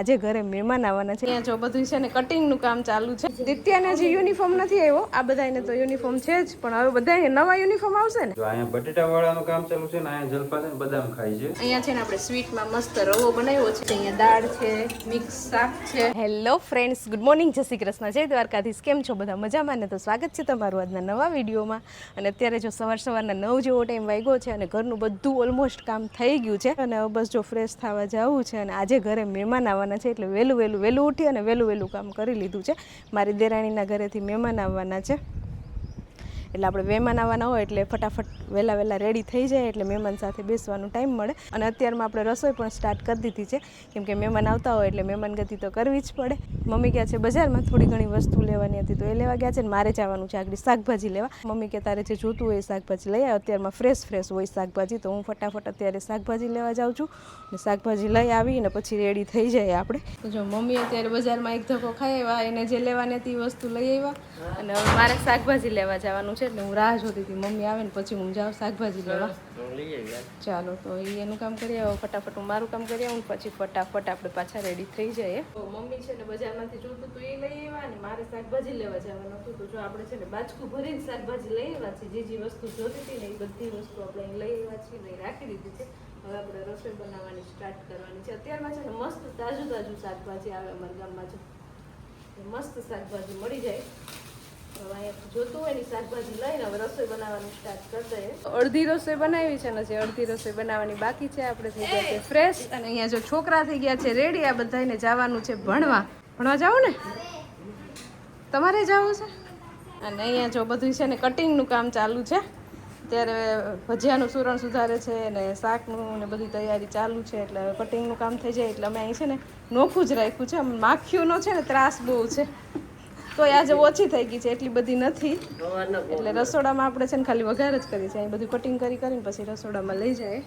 આજે ઘરે મહેમાન આવવાના છે. અહીંયા જો બધું છે ને કટિંગનું કામ ચાલુ છે. દિત્યાને હજી યુનિફોર્મ નથી આવ્યો. આ બધાને તો યુનિફોર્મ છે જ, પણ હવે બધાને નવા યુનિફોર્મ આવશે ને. જો અહીંયા બટેટા વાળાનું કામ ચાલુ છે ને અહીંયા જલપા છે બદામ ખાય છે. અહીંયા છે ને આપણે સ્વીટમાં મસ્ત રવો બનાવ્યો છે. અહીંયા દાળ છે, મિક્સ શાક છે. હેલો ફ્રેન્ડ્સ, ગુડ મોર્નિંગ, જય શ્રી કૃષ્ણ, જય દ્વારકાધીશ. કેમ છો બધા? મજામાં ને? તો સ્વાગત છે તમારું આજના નવા વિડીયોમાં. અને અત્યારે જો સવારના 9 જેવો ટાઈમ વાગ્યો છે અને ઘરનું બધું ઓલમોસ્ટ કામ થઈ ગયું છે અને હવે બસ જો ફ્રેશ થવા જવું છે. અને આજે ઘરે મહેમાન આવવાના છે એટલે વહેલું ઉઠી અને વહેલું કામ કરી લીધું છે. મારી દેરાણીના ઘરેથી મહેમાન આવવાના છે એટલે આપણે મહેમાન આવવાના હોય એટલે ફટાફટ વહેલા રેડી થઈ જાય એટલે મહેમાન સાથે બેસવાનો ટાઈમ મળે. અને અત્યારમાં આપણે રસોઈ પણ સ્ટાર્ટ કરી દીધી છે કેમ કે મહેમાન આવતા હોય એટલે મહેમાનગતિ તો કરવી જ પડે. મમ્મી ગયા છે બજારમાં થોડી ઘણી વસ્તુ લેવાની હતી તો એ લેવા ગયા છે. ને મારે જવાનું છે આગળ શાકભાજી લેવા. મમ્મી કે તારે જે જોતું હોય એ શાકભાજી લઈ આવે. અત્યારમાં ફ્રેશ હોય શાકભાજી, તો હું ફટાફટ અત્યારે શાકભાજી લેવા જાઉં છું. ને શાકભાજી લઈ આવીને પછી રેડી થઈ જાય આપણે. તો જો મમ્મી અત્યારે બજારમાં એક ધક્કો ખાઈ આવ્યા, એને જે લેવાની હતી એ વસ્તુ લઈ આવ્યા અને હવે મારે શાકભાજી લેવા જવાનું છે એટલે હું રાહ જોતી હતી મમ્મી આવે ને પછી હું જાઉં શાકભાજી લેવા. ચાલો તો એનું કામ કરી આવો, ફટાફટ હું મારું કામ કરી આવું, પછી ફટાફટ આપણે પાછા રેડી થઈ જઈએ. તો મમ્મી છે ને બજારમાંથી જોતું તો એ લઈ આવ્યા ને મારે શાકભાજી લેવા જવાનું હતું. તો જો આપણે છે ને બાજકું ભરીને શાકભાજી લઈ આવ્યા છે. જે વસ્તુ જોતી હતી ને એ બધી વસ્તુ આપણે લઈ આવ્યા છીએ, લઈ રાખી દીધી છે. હવે આપણે રસોઈ બનાવવાની સ્ટાર્ટ કરવાની છે. અત્યારમાં છે ને મસ્ત તાજું શાકભાજી આવે અમારા ગામમાં, જો મસ્ત શાકભાજી મળી જાય. જોતું હોય ને શાકભાજી લઈને હવે રસોઈ બનાવવાનું સ્ટાર્ટ કરી દઈએ. અડધી રસોઈ બનાવી છે ને જે અડધી રસોઈ બનાવવાની બાકી છે. આપણે થઈ ગયા છે ફ્રેશ અને અહીંયા જો છોકરા થઈ ગયા છે રેડી. આ બધાને જવાનું છે ભણવા જાવું ને? તમારે જવું છે? અને અહીંયા જો બધું છે ને કટિંગનું કામ ચાલુ છે. ત્યારે ભજીયાનું સુરણ સુધારે છે ને શાકનું ને બધી તૈયારી ચાલુ છે. એટલે હવે કટિંગનું કામ થઈ જાય એટલે અમે અહીં છે ને નોખું જ રાખ્યું છે. માખીઓનો છે ને ત્રાસ બહુ છે તો આજે ઓછી થઈ ગઈ છે, એટલી બધી નથી. એટલે રસોડામાં આપણે છે ને ખાલી વઘાર જ કરી છે. અહીં બધું કટિંગ કરીને પછી રસોડામાં લઈ જાય.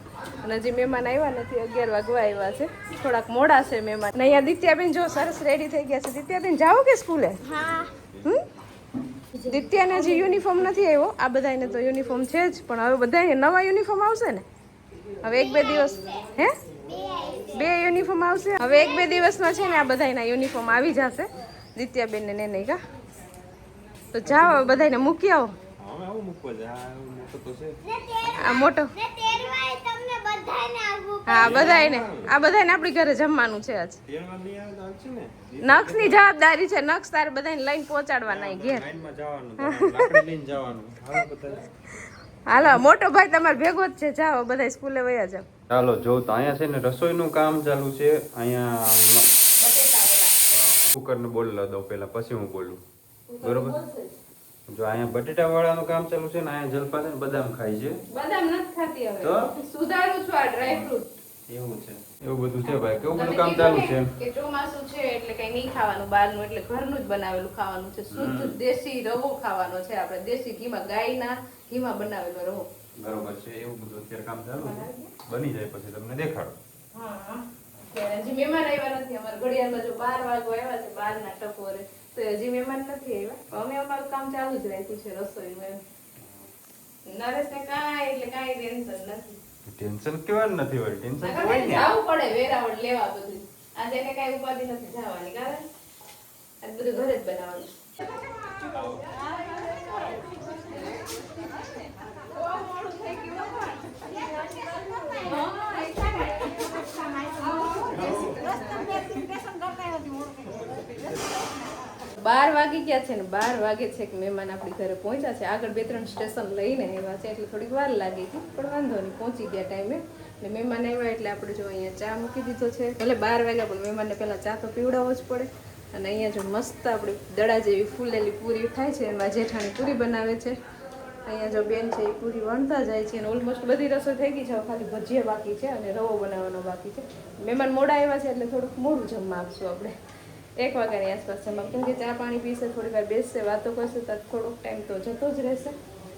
અને હજી મહેમાન આવ્યા નથી, 11 વાગવા આવ્યા છે, થોડાક મોડા છે મહેમાન. અને અહીંયા દિત્યાબેન જો સરસ રેડી થઈ ગયા છે. દિત્યાબેન જાઓ કે સ્કૂલે? દિત્યાને હજી યુનિફોર્મ નથી આવ્યો. આ બધાને તો યુનિફોર્મ છે જ, પણ હવે બધાને નવા યુનિફોર્મ આવશે ને. હવે 1-2 દિવસ 2 યુનિફોર્મ આવશે. હવે 1-2 દિવસમાં છે ને આ બધાના યુનિફોર્મ આવી જશે. દિત્યાબેન ને નહીં કા તો જાઓ બધાને મૂકી આવો. આ મોટો હા બધાને આપણી ઘરે જમવાનું છે આજ. નક્ષની જવાબદારી છે. નક્ષ તારે બધાને લઈને પહોંચાડવાના ઘેર. હાલો મોટો ભાઈ તમારે ભેગો જ છે. જાઓ બધા સ્કૂલે વયા જાઓ. ચાલો જો તો અહીંયા છે ને રસોઈનું કામ ચાલુ છે. અહીંયા કુકરને બોલવા દો પહેલા પછી હું બોલું, બરોબર? જો અહીંયા બટેટા વાળાનું કામ ચાલુ છે ને અહીંયા જલપા છે ને બદામ ખાય છે. બદામ નથી ખાતી હવે, તો સુધારું છું આ ડ્રાય ફ્રૂટ. એવું છે, એવું બધું છે ભાઈ. કેવું બધું કામ ચાલુ છે કે ચોમાસું છે એટલે કઈ નહીં ખાવાનું બહારનું, એટલે ઘરનું જ બનાવેલું ખાવાનું છે. શુદ્ધ દેશી રવો ખાવાનો છે આપણે, દેશી ઘીમાં, ગાયના ઘીમાં બનાવેલો રવો. બરોબર છે, એવું બધું અત્યારે કામ ચાલુ છે. બની જાય પછી તમને દેખાડો. હા હજી મહેમાન આવ્યા નથી. અમારા ઘડિયાળમાં જો 12 વાગવા આવ્યા છે, 12 ના ટકોરે, તો હજી મહેમાન નથી આવ્યા. અમે અમારું કામ ચાલુ જ રાખ્યું છે રસોઈનું. નરેશને કાંઈ ટેન્શન નથી. ટેન્શન કેવાનું નથી હોય? ટેન્શન તો હોય ને, જવું પડે વેરાવળ લેવા બધું. આજે એને કાંઈ ઉપાધિ નથી જવાની, કારણ આ બધું ઘરે જ બનાવવાનું. મોડું થઈ ગયું. 12 વાગી ગયા છે ને 12 વાગે છે કે મહેમાન આપણી ઘરે પહોંચ્યા છે. આગળ 2-3 સ્ટેશન લઈને આવ્યા છે એટલે થોડીક વાર લાગી હતી, પણ વાંધો નહીં, પહોંચી ગયા ટાઈમે. ને મહેમાન આવ્યા એટલે આપણે જો અહીંયા ચા મૂકી દીધો છે. ભલે 12 વાગ્યા પણ મહેમાનને પહેલાં ચા તો પીવડાવવો જ પડે. અને અહીંયા જો મસ્ત આપણે દડા જેવી ફૂલેલી પૂરી થાય છે, એમાં જેઠાણી પૂરી બનાવે છે. અહીંયા જો બેન છે એ પૂરી વણતા જાય છે અને ઓલમોસ્ટ બધી રસોઈ થઈ ગઈ છે. ખાલી ભજીયા બાકી છે અને રવો બનાવવાનો બાકી છે. મહેમાન મોડા આવ્યા છે એટલે થોડુંક મોડું જમવા આપશું આપણે. 1 વાગ્યાની આસપાસ જમવા, કેમ કે ચા પાણી પીશે, થોડી વાર બેસશે, વાતો કરશે, તો થોડોક ટાઈમ તો જતો જ રહેશે.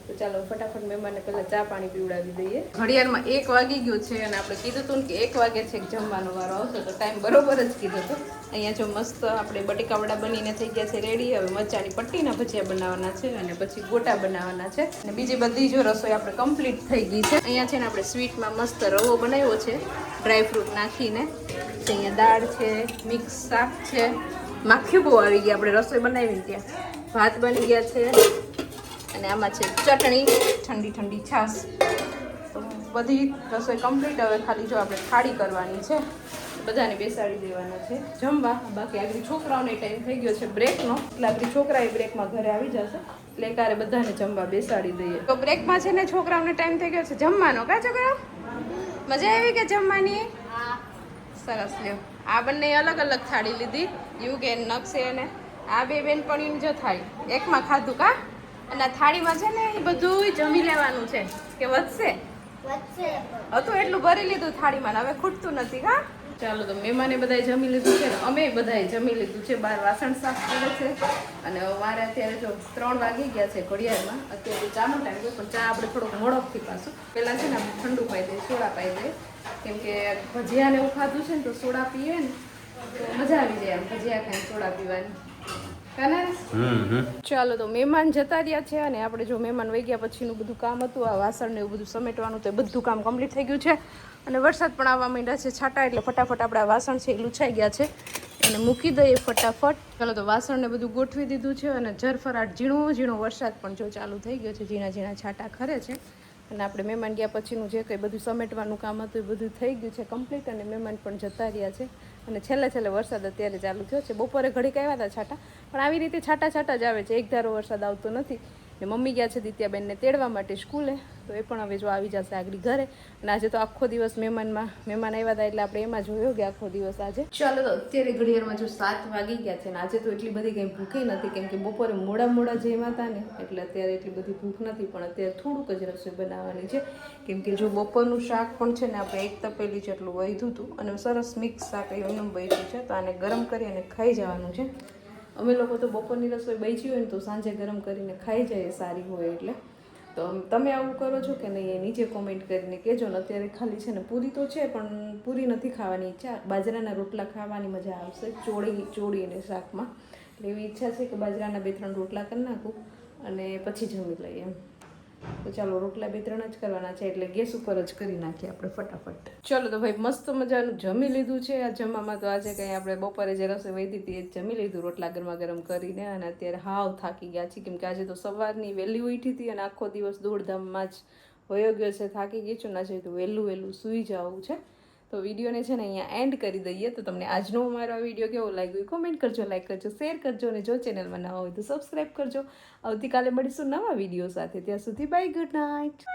તો ચાલો ફટાફટ મહેમાનને પહેલાં ચા પાણી પીવડાવી દઈએ. ઘડિયાળમાં 1 વાગી ગયો છે અને આપણે કીધું હતું ને કે 1 વાગે છે કે જમવાનો વારો આવશે, તો ટાઈમ બરોબર જ કીધું હતું. અહીંયા જો મસ્ત આપણે બટેકાવડા બનીને થઈ ગયા છે રેડી. હવે મરચાની પટ્ટીના ભજીયા બનાવવાના છે અને પછી ગોટા બનાવવાના છે. અને બીજી બધી જો રસોઈ આપણે કમ્પ્લીટ થઈ ગઈ છે. અહીંયા છે ને આપણે સ્વીટમાં મસ્ત રવો બનાવ્યો છે ડ્રાય ફ્રૂટ નાખીને. છે. અહીંયા દાળ છે, મિક્સ શાક છે, માખી બહુ આવી ગઈ આપણે રસોઈ બનાવીને ત્યાં. ભાત બની ગયા છે અને આમાં છે ચટણી, ઠંડી ઠંડી છાશ. તો બધી રસોઈ કમ્પ્લીટ. હવે ખાલી જો આપણે થાળી કરવાની છે, બધાને બેસાડી દેવાના છે જમવા. બાકી આગળ છોકરાઓને ટાઈમ થઈ ગયો છે બ્રેકનો, એટલે આગળ છોકરા બ્રેકમાં ઘરે આવી જશે, એટલે કારે બધાને જમવા બેસાડી દઈએ. તો બ્રેકમાં છે ને છોકરાઓને ટાઈમ થઈ ગયો છે જમવાનો. કા છોકરા મજા આવી કે જમવાની? સરસ. લ્યો આ બંને અલગ અલગ થાળી લીધી, યુગ એન નક્ષે અને આ બે બેનપણીની જો થાળી એકમાં ખાધું. કા અને આ થાળીમાં છે ને એ બધું જમી લેવાનું છે કે વધશે હતું એટલું ભરી લીધું થાળીમાં, હવે ખૂટતું નથી. કા ચાલો તો મહેમાને બધાએ જમી લીધું છે, અમે બધાએ જમી લીધું છે. બહાર વાસણ સાફ કરે છે અને મારે અત્યારે જો 3 વાગી ગયા છે ઘડિયાળમાં. અત્યારે ચાનો ટાઈમ ગયો, પણ ચા આપણે થોડોક મોડોકથી પાછું પહેલાં છે ને આપણે ઠંડુ પાઈ દઈએ, સોડા પાઈ દઈએ, કેમ કે ભજીયાને એવું ખાધું છે ને તો સોડા પીએ ને તો મજા આવી જાય. આમ ભજીયા ખાઈને સોડા પીવાની. ચાલો તો મહેમાન જતા રહ્યા છે અને આપણે જો મહેમાન વહી ગયા પછીનું બધું કામ હતું, આ વાસણ ને એવું બધું સમેટવાનું, તો એ બધું કામ કમ્પ્લીટ થઈ ગયું છે. અને વરસાદ પણ આવવા માંડ્યા છે છાંટા, એટલે ફટાફટ આપણે આ વાસણ છે એ લૂછાઈ ગયા છે, એને મૂકી દઈએ ફટાફટ. ચાલો તો વાસણને બધું ગોઠવી દીધું છે અને ઝરફરાટ ઝીણો ઝીણો વરસાદ પણ જો ચાલુ થઈ ગયો છે, ઝીણા ઝીણા છાંટા ખરે છે. અને આપણે મહેમાન ગયા પછીનું જે કંઈ બધું સમેટવાનું કામ હતું એ બધું થઈ ગયું છે કમ્પ્લીટ, અને મહેમાન પણ જતા રહ્યા છે. અને છેલ્લે વરસાદ અત્યારે ચાલુ થયો છે. બપોરે ઘડીક આવ્યા હતા છાંટા, પણ આવી રીતે છાંટા જ આવે છે, એક ધારો વરસાદ આવતો નથી. ને મમ્મી ગયા છે દિત્યાબેનને તેડવા માટે સ્કૂલે, તો એ પણ હવે જો આવી જશે આગળ ઘરે. અને આજે તો આખો દિવસ મહેમાન આવ્યા હતા, એટલે આપણે એમાં જોયો કે આખો દિવસ આજે. ચાલો તો અત્યારે ઘડિયાળમાં જો 7 વાગી ગયા છે, ને આજે તો એટલી બધી કંઈ ભૂખી નથી, કેમ કે બપોરે મોડા જેમાં હતા ને, એટલે અત્યારે એટલી બધી ભૂખ નથી. પણ અત્યારે થોડુંક જ રસોઈ બનાવવાની છે, કેમ કે જો બપોરનું શાક પણ છે ને આપણે 1 તપેલી જેટલું વધ્યું હતું, અને સરસ મિક્સ શાક એનું બચ્યું છે, તો આને ગરમ કરી અને ખાઈ જવાનું છે. અમે લોકો તો બપોરની રસોઈ બચી હોય ને તો સાંજે ગરમ કરીને ખાઈ જાય, સારી હોય એટલે. તો તમે આવું કરો છો કે નહીં એ નીચે કોમેન્ટ કરીને કહેજો ને. અત્યારે ખાલી છે ને પૂરી તો છે, પણ પૂરી નથી ખાવાની ઈચ્છા, બાજરાના રોટલા ખાવાની મજા આવશે ચોળીને શાકમાં. એટલે એવી ઈચ્છા છે કે બાજરાના 2-3 રોટલા કરી નાખું અને પછી જમી લઈએ એમ. તો ચાલો રોટલા 2-3 જ કરવાના છે, એટલે ગેસ ઉપર જ કરી નાખીએ આપણે ફટાફટ. ચલો તો ભાઈ મસ્ત મજાનું જમી લીધું છે. આ જમવામાં તો આજે કંઈ આપણે બપોરે જે રસોઈ વધી હતી એ જમી લીધું રોટલા ગરમ કરીને. અને અત્યારે હાવ થાકી ગયા છીએ, કેમ કે આજે તો સવારની વહેલી ઉઠી હતી અને આખો દિવસ દોડધામમાં જ વયો ગયો છે. થાકી ગઈ છું ને, આજે તો વહેલું સૂઈ જવું છે. તો વિડીયોને છે ને અહીંયા એન્ડ કરી દઈએ. તો તમને આજનો અમારો આ વિડીયો કેવો લાગ્યો કોમેન્ટ કરજો, લાઈક કરજો, શેર કરજો, અને જો ચેનલમાં નવા હોય તો સબસ્ક્રાઈબ કરજો. આવતીકાલે મળીશું નવા વિડીયો સાથે. ત્યાં સુધી બાય, ગુડ નાઇટ.